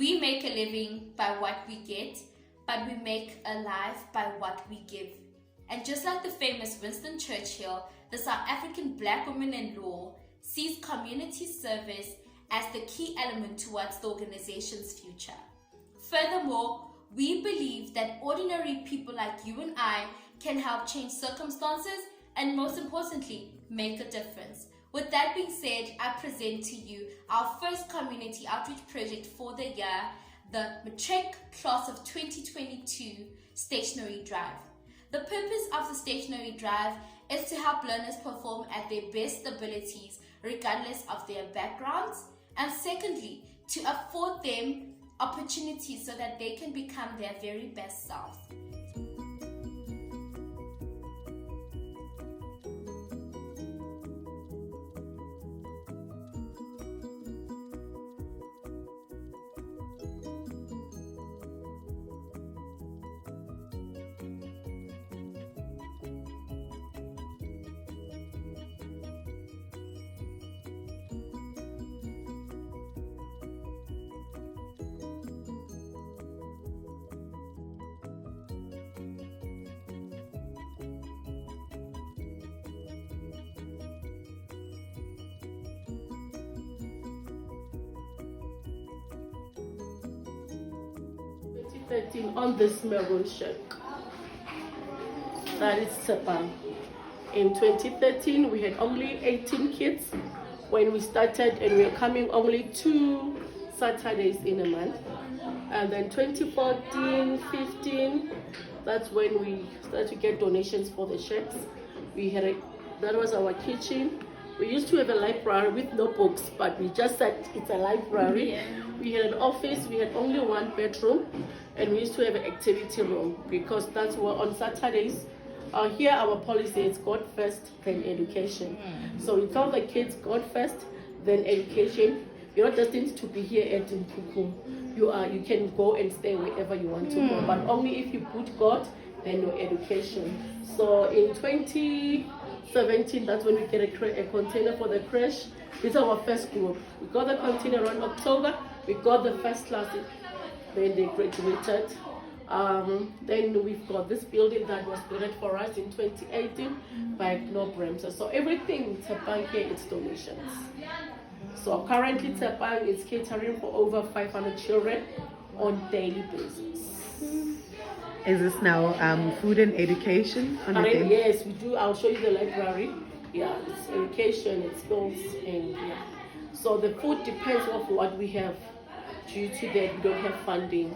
We make a living by what we get, but we make a life by what we give. And just like the famous Winston Churchill, the South African black woman in law sees community service as the key element towards the organization's future. Furthermore, we believe that ordinary people like you and I can help change circumstances and, most importantly, make a difference. With that being said, I present to you our first community outreach project for the year, the Matric Class of 2022 Stationery Drive. The purpose of the Stationery Drive is to help learners perform at their best abilities regardless of their backgrounds, and secondly, to afford them opportunities so that they can become their very best selves. On this maroon shirt, that is Sepang. In 2013 we had only 18 kids when we started, and we were coming only 2 Saturdays in a month. And then 2014, 15, that's when we started to get donations for the shirts. That was our kitchen. We used to have a library with no books, but we just said it's a library. Yeah. We had an office, we had only 1 bedroom, and we used to have an activity room because that's what on Saturdays. Here our policy is God first, then education. So we tell the kids God first, then education. You're not destined to be here at Mpukum. You can go and stay wherever you want to go, but only if you put God, then your education. So in 2017, that's when we get a container for the crash. This is our first group. We got the container around October. We got the first class, then they graduated. Then we've got this building that was built for us in 2018 by Bremser. So everything Tsepang here is donations. So currently Tsepang is catering for over 500 children on daily basis. Is this now food and education? Yes, we do. I'll show you the library. Yeah, it's education, it's schools, and yeah. So the food depends on what we have. Due to that, we don't have funding.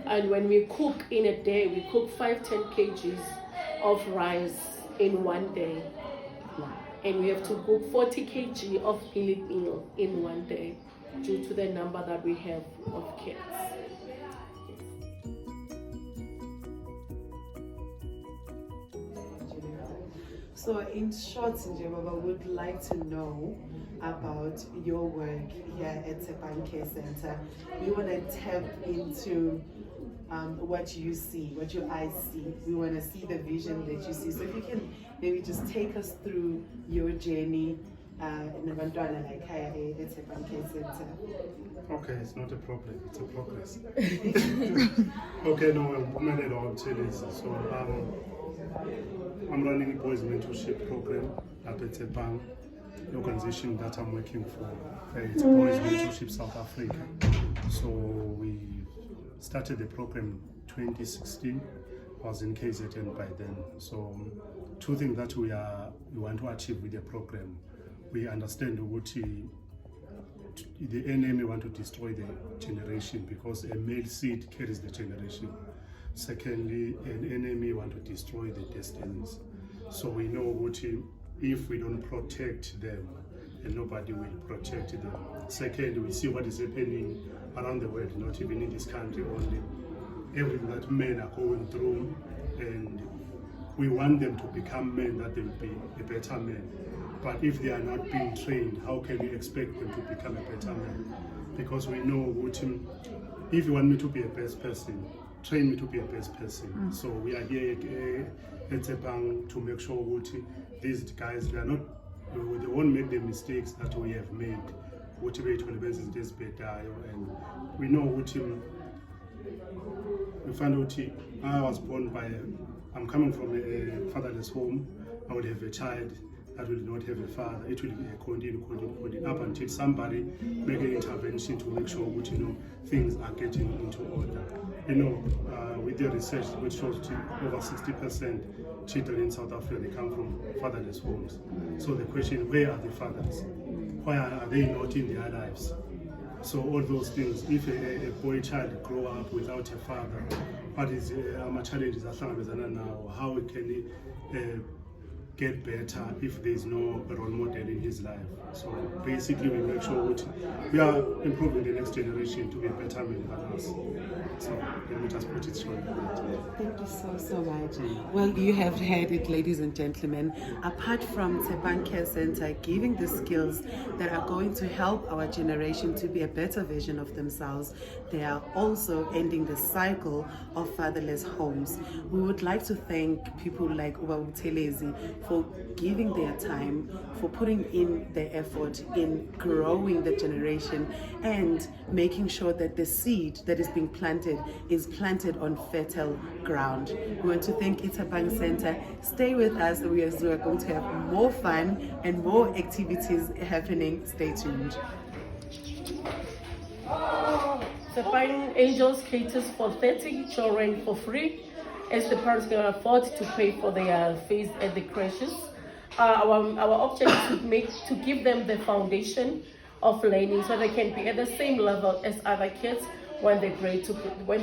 And when we cook in a day, we cook 5-10 kgs of rice in one day. And we have to cook 40 kg of meal in one day due to the number that we have of kids. So in short, Njebaba, would like to know about your work here at Tsepang Care Center. We want to tap into what you see, what your eyes see. We want to see the vision that you see. So if you can maybe just take us through your journey in Abantwana like at Tsepang Care Center. Okay, it's not a problem, it's a progress. Okay, no, I'll tell you. So I'm running a boys mentorship program at Tsepang, the organization that I'm working for. It's Boys Mentorship South Africa. So we started the program 2016. I was in KZN by then. So 2 things that we want to achieve with the program. We understand what the enemy want to destroy the generation because a male seed carries the generation. Secondly, an enemy want to destroy the destinies. So we know what if we don't protect them, and nobody will protect them. Second, we see what is happening around the world, not even in this country only. Everything that men are going through, and we want them to become men, that they will be a better man. But if they are not being trained, how can we expect them to become a better man? Because we know what if you want me to be a best person, train me to be a best person. So we are here at Tsepang to make sure that these guys, they won't make the mistakes that we have made. ukuthi beyithole benze izinto ezibhedayo, and we know ukuthi we find ukuthi I was born I'm coming from a fatherless home. I would have a child that will not have a father. It will continue up until somebody make an intervention to make sure that things are getting into order. With the research which shows over 60% children in South Africa, they come from fatherless homes. So the question, where are the fathers? Why are they not in their lives? So all those things, if a boy child grow up without a father, what is challenges now? How can he get better if there is no role model in his life? So basically we make sure that we are improving the next generation to be a better man than us. So let me just put it short. Thank you so much. Well, you have heard it, ladies and gentlemen. Apart from Tshepang Care Center giving the skills that are going to help our generation to be a better version of themselves, they are also ending the cycle of fatherless homes. We would like to thank people like Vuk'uzenzele for giving their time, for putting in their effort in growing the generation and making sure that the seed that is being planted is planted on fertile ground. We want to thank Tshepang Center. Stay with us. We are going to have more fun and more activities happening. Stay tuned. Tshepang Angels caters for 30 children for free, as the parents can afford to pay for their fees at the crashes. Our objective is to give them the foundation of learning so they can be at the same level as other kids when they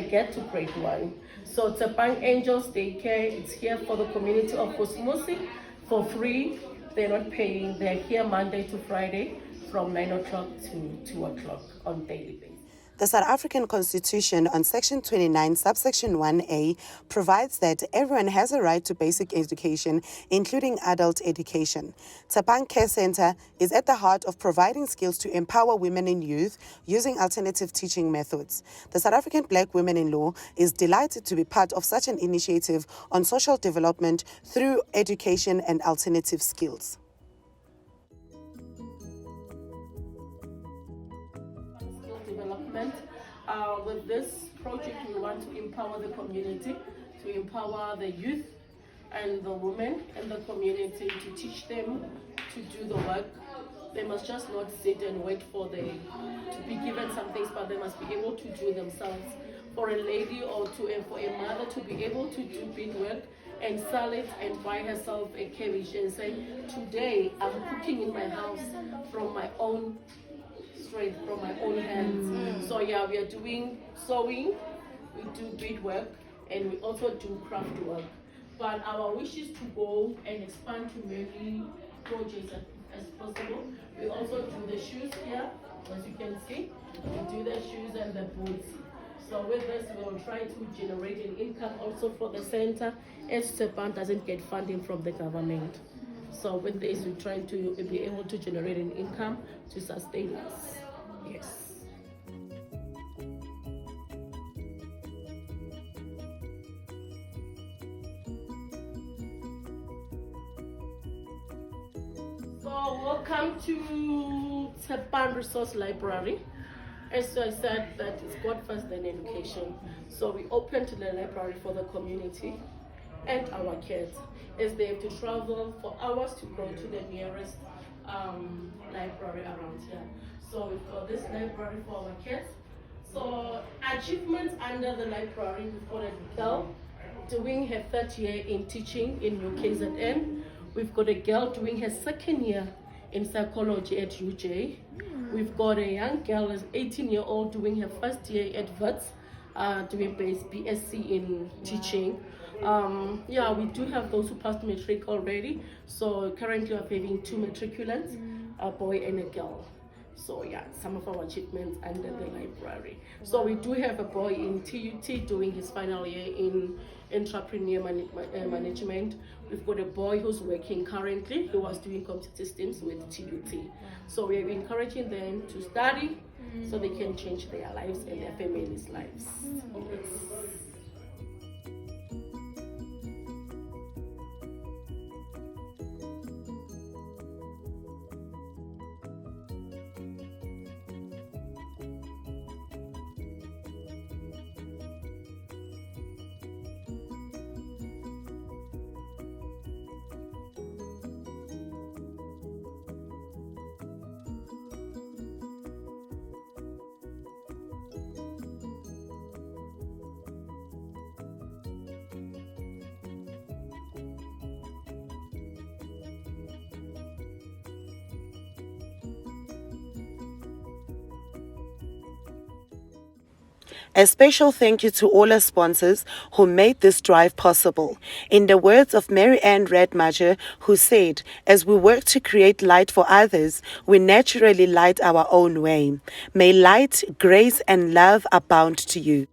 get to grade 1. So Tshepang Angels Daycare, it's here for the community of Kusmusi for free. They're not paying. They're here Monday to Friday from 9 o'clock to 2 o'clock on daily basis. The South African Constitution on Section 29, subsection 1A, provides that everyone has a right to basic education, including adult education. Tshepang Care Center is at the heart of providing skills to empower women and youth using alternative teaching methods. The South African Black Women in Law is delighted to be part of such an initiative on social development through education and alternative skills. Development. With this project, we want to empower the community, to empower the youth and the women in the community, to teach them to do the work. They must just not sit and wait to be given some things, but they must be able to do themselves. For a lady or for a mother to be able to do beadwork and sell it and buy herself a cabbage and say, today I'm cooking in my house from my own straight from my own hands. So yeah, we are doing sewing, we do beadwork, and we also do craft work. But our wish is to go and expand to many projects as possible. We also do the shoes here, as you can see. We do the shoes and the boots. So with this, we will try to generate an income also for the center, as Tshepang doesn't get funding from the government. So with this, we're trying to be able to generate an income to sustain us. Yes. So welcome to Tshepang Resource Library. As I said, that is God first, then education. So we opened the library for the community and our kids, as they have to travel for hours to go to the nearest library around here. So we've got this library for our kids. So achievements under the library, we've got a girl doing her 3rd year in teaching in UKZN. We've got a girl doing her 2nd year in psychology at UJ. We've got a young girl, is 18-year-old, doing her 1st year at Wits, doing BSc in teaching. Yeah, we do have those who passed matric already. So currently we're having 2 matriculants, a boy and a girl. So yeah, some of our achievements under the library. So we do have a boy in TUT doing his final year in entrepreneur management. We've got a boy who's working currently. He was doing computer systems with TUT. So we're encouraging them to study so they can change their lives and their families' lives. Yes. A special thank you to all our sponsors who made this drive possible. In the words of Mary Ann Redmacher, who said, "As we work to create light for others, we naturally light our own way. May light, grace, and love abound to you."